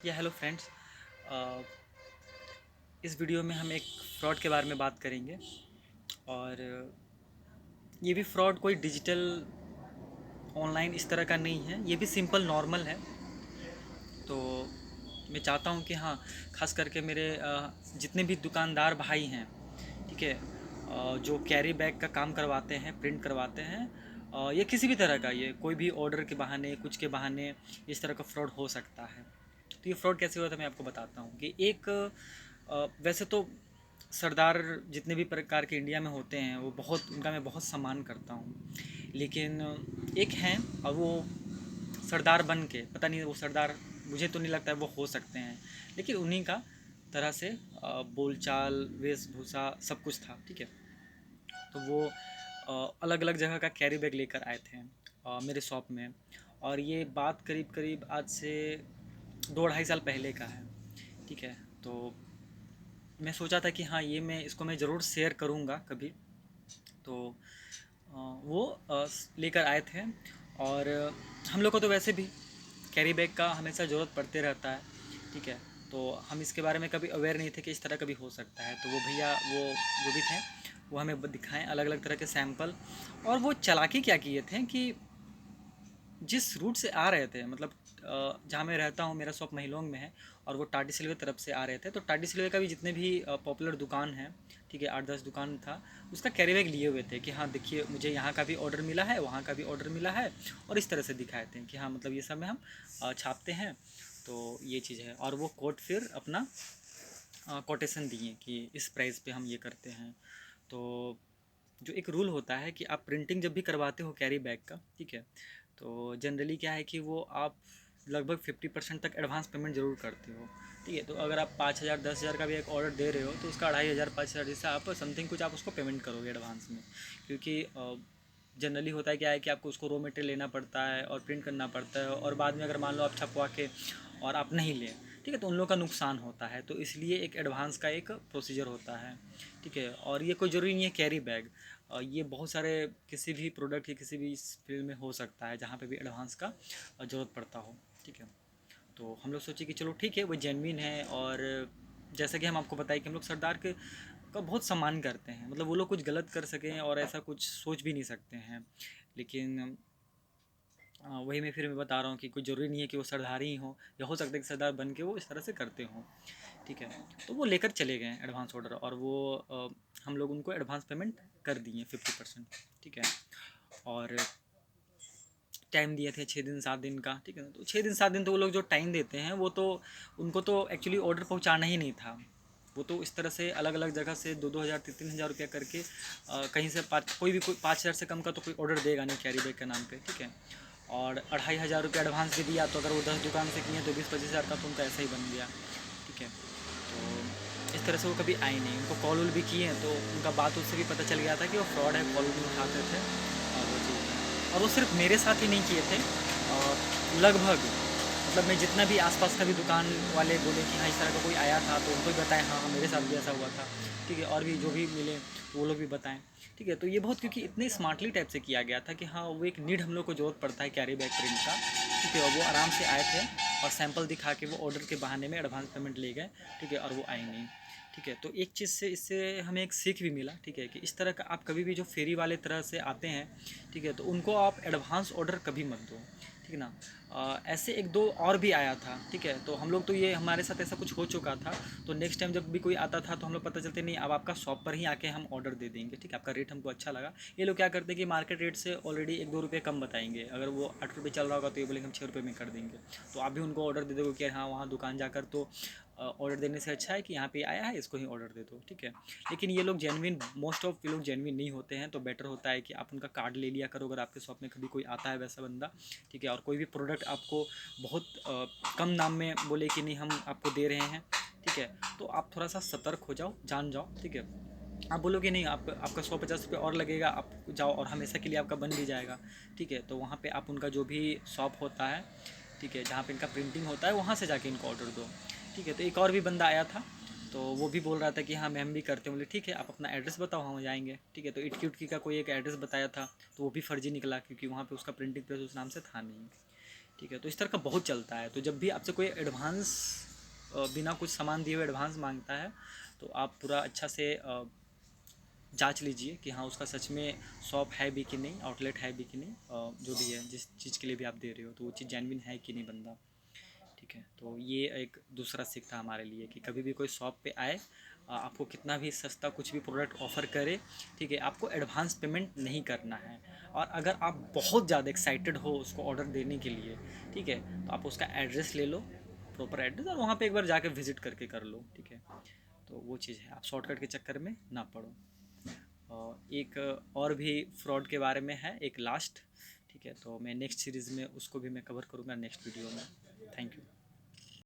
Hello friends. इस video में हम एक फ़्रॉड के बारे में बात करेंगे। और ये भी फ़्रॉड कोई डिजिटल ऑनलाइन इस तरह का नहीं है, ये भी सिंपल नॉर्मल है। तो मैं चाहता हूँ कि हाँ, ख़ास करके मेरे जितने भी दुकानदार भाई हैं, ठीक है, जो कैरी बैग का काम करवाते हैं, प्रिंट करवाते हैं, ये किसी भी तरह का, ये कोई भी ऑर्डर के बहाने, कुछ के बहाने इस तरह का फ्रॉड हो सकता है। तो ये फ्रॉड कैसे हुआ था मैं आपको बताता हूँ कि एक वैसे तो सरदार जितने भी प्रकार के इंडिया में होते हैं वो बहुत, उनका मैं बहुत सम्मान करता हूँ। लेकिन एक हैं, और वो सरदार बन के, पता नहीं वो सरदार, मुझे तो नहीं लगता है वो हो सकते हैं, लेकिन उन्हीं का तरह से बोलचाल, वेशभूषा सब कुछ था, ठीक है। तो वो अलग अलग जगह का कैरी बैग लेकर आए थे मेरे शॉप में। और ये बात करीब करीब आज से 2 ढाई साल पहले का है, ठीक है। तो मैं सोचा था कि हाँ, ये मैं इसको मैं ज़रूर शेयर करूँगा कभी। तो वो लेकर आए थे। और हम लोग को तो वैसे भी कैरी बैग का हमेशा ज़रूरत पड़ते रहता है, ठीक है। तो हम इसके बारे में कभी अवेयर नहीं थे कि इस तरह कभी हो सकता है। तो वो भैया, वो जो भी थे, वो हमें दिखाएं अलग अलग तरह के सैंपल। और वो चालाकी क्या किए थे कि जिस रूट से आ रहे थे, मतलब जहाँ मैं रहता हूँ, मेरा शॉप महिलोंग में है, और वो टाटी सिल्वे तरफ से आ रहे थे। तो टाटी सिल्वे का भी जितने भी पॉपुलर दुकान है, ठीक है, 8-10 दुकान था, उसका कैरी बैग लिए हुए थे कि हाँ देखिए, मुझे यहाँ का भी ऑर्डर मिला है, वहाँ का भी ऑर्डर मिला है। और इस तरह से दिखाए थे कि हाँ, मतलब ये सब में हम छापते हैं। तो ये चीज़ है। और वो कोड फिर अपना कोटेशन दिए कि इस प्राइस पे हम ये करते हैं। तो जो एक रूल होता है कि आप प्रिंटिंग जब भी करवाते हो कैरी बैग का, ठीक है, तो जनरली क्या है कि वो आप लगभग 50% तक एडवांस पेमेंट ज़रूर करते हो, ठीक है। तो अगर आप 5,000 10,000 का भी एक ऑर्डर दे रहे हो, तो उसका 2,500 5,000 जैसे आप समथिंग कुछ आप उसको पेमेंट करोगे एडवांस में। क्योंकि जनरली होता है क्या है कि आपको उसको रॉ मटेरियल लेना पड़ता है और प्रिंट करना पड़ता है, और बाद में अगर मान लो आप छपवा के और आप नहीं लें, ठीक है, तो उन लोगों का नुकसान होता है। तो इसलिए एक एडवांस का एक प्रोसीजर होता है, ठीक है। और ये कोई ज़रूरी नहीं है कैरी बैग, ये बहुत सारे किसी भी प्रोडक्ट या किसी भी फील्ड में हो सकता है जहाँ पे भी एडवांस का ज़रूरत पड़ता हो, ठीक है। तो हम लोग सोचे कि चलो ठीक है, वो जेनविन है। और जैसा कि हम आपको बताएं कि हम लोग सरदार के का बहुत सम्मान करते हैं, मतलब वो लोग कुछ गलत कर सकें और ऐसा कुछ सोच भी नहीं सकते हैं। लेकिन वही मैं फिर मैं बता रहा हूँ कि कोई ज़रूरी नहीं है कि वो सरदार ही हो, या हो सकता है कि सरदार बन के वो इस तरह से करते हों, ठीक है। तो वो लेकर चले गए एडवांस ऑर्डर, और वो हम लोग उनको एडवांस पेमेंट कर दिए 50%, ठीक है। और टाइम दिए थे 6 दिन 7 दिन का, ठीक है ना। तो 6 दिन 7 दिन तो वो लोग जो टाइम देते हैं, वो तो उनको तो एक्चुअली ऑर्डर पहुंचाना ही नहीं था। वो तो इस तरह से अलग अलग जगह से 2-2 हज़ार 3-3 हज़ार रुपया करके कहीं से कोई 5,000 से कम का तो कोई ऑर्डर देगा नहीं कैरी बैग के नाम पे, ठीक है। और 2,500 रुपया एडवांस भी दिया, तो अगर वो 10 दुकान से किए तो 20-25 हज़ार का तो उनका ऐसा ही बन गया, ठीक है। तो इस तरह से वो कभी आए नहीं, उनको कॉल वॉल भी किए तो उनका बात उससे भी पता चल गया था कि वो फ्रॉड है, कॉल नहीं उठाते थे और वो चीज़ है। और वो सिर्फ मेरे साथ ही नहीं किए थे, लगभग, मतलब मैं जितना भी आसपास का भी दुकान वाले बोले कि हाँ इस तरह का कोई आया था, तो उनको भी बताएं हाँ हाँ मेरे साथ भी ऐसा हुआ था, ठीक है। और भी जो भी मिले तो वो लोग भी बताएं, ठीक है। तो ये बहुत, क्योंकि इतने स्मार्टली टाइप से किया गया था कि हाँ, वो एक नीड हम लोग को ज़रूरत पड़ता है कैरी बैग प्रिंट का, ठीक है। और वो आराम से आए थे और सैंपल दिखा के वो ऑर्डर के बहाने में एडवांस पेमेंट ले गए, ठीक है। और वो आए नहीं, ठीक है। तो एक चीज़ से इससे हमें एक सीख भी मिला, ठीक है, कि इस तरह का आप कभी भी जो फेरी वाले तरह से आते हैं, ठीक है, तो उनको आप एडवांस ऑर्डर कभी मत दो, ठीक है ना। ऐसे एक दो और भी आया था, ठीक है। तो हम लोग तो ये हमारे साथ ऐसा कुछ हो चुका था। तो नेक्स्ट टाइम जब भी कोई आता था तो हम लोग पता चलते नहीं, अब आपका शॉप पर ही आके हम ऑर्डर दे देंगे, ठीक है, आपका रेट हमको अच्छा लगा। ये लोग क्या करते हैं कि मार्केट रेट से ऑलरेडी 1-2 रुपये कम बताएंगे, अगर वो 8 रुपये चल रहा होगा तो ये बोलेंगे हम 6 रुपये में कर देंगे। तो आप भी उनको ऑर्डर दे दोगे कि हाँ, वहाँ दुकान जाकर तो ऑर्डर देने से अच्छा है कि यहाँ पे आया है, इसको ही ऑर्डर दे दो, ठीक है। लेकिन ये लोग जेनविन, मोस्ट ऑफ ये लोग जेनविन नहीं होते हैं। तो बेटर होता है कि आप उनका कार्ड ले लिया करो अगर आपके शॉप में कभी कोई आता है वैसा बंदा, ठीक है। और कोई भी प्रोडक्ट आपको बहुत कम दाम में बोले कि नहीं हम आपको दे रहे हैं, ठीक है, तो आप थोड़ा सा सतर्क हो जाओ, जान जाओ, ठीक है। आप बोलो कि नहीं, आपका 150 रुपये और लगेगा, आप जाओ और हमेशा के लिए आपका बन भी जाएगा, ठीक है। तो वहाँ पे आप उनका जो भी शॉप होता है, ठीक है, जहाँ पे इनका प्रिंटिंग होता है, वहाँ से जाके इनको ऑर्डर दो, ठीक है। तो एक और भी बंदा आया था, तो वो भी बोल रहा था कि हाँ मैम भी करते हैं। बोले ठीक है, आप अपना एड्रेस बताओ, हम जाएंगे, ठीक है। तो इटकी उटकी का कोई एक एड्रेस बताया था, तो वो भी फर्जी निकला, क्योंकि वहाँ पे उसका प्रिंटिंग प्रेस उस नाम से था नहीं, ठीक है। तो इस तरह का बहुत चलता है। तो जब भी आपसे कोई एडवांस बिना कुछ सामान दिए हुए एडवांस मांगता है, तो आप पूरा अच्छा से जांच लीजिए कि हाँ उसका सच में शॉप है भी कि नहीं, आउटलेट है भी कि नहीं, जो भी है जिस चीज़ के लिए भी आप दे रहे हो, तो वो चीज़ जेन्युइन है कि नहीं बंदा। ठीक है। तो ये एक दूसरा सीख था हमारे लिए कि कभी भी कोई शॉप पे आए, आपको कितना भी सस्ता कुछ भी प्रोडक्ट ऑफ़र करे, ठीक है, आपको एडवांस पेमेंट नहीं करना है। और अगर आप बहुत ज़्यादा एक्साइटेड हो उसको ऑर्डर देने के लिए, ठीक है, तो आप उसका एड्रेस ले लो, प्रॉपर एड्रेस, और वहाँ पे एक बार जाके विज़िट करके कर लो। ठीक है। तो वो चीज़ है, आप शॉर्टकट के चक्कर में ना पड़ो। और एक और भी फ्रॉड के बारे में है, एक लास्ट। ठीक है। तो मैं नेक्स्ट सीरीज़ में उसको भी मैं कवर करूँगा नेक्स्ट वीडियो में। Thank you.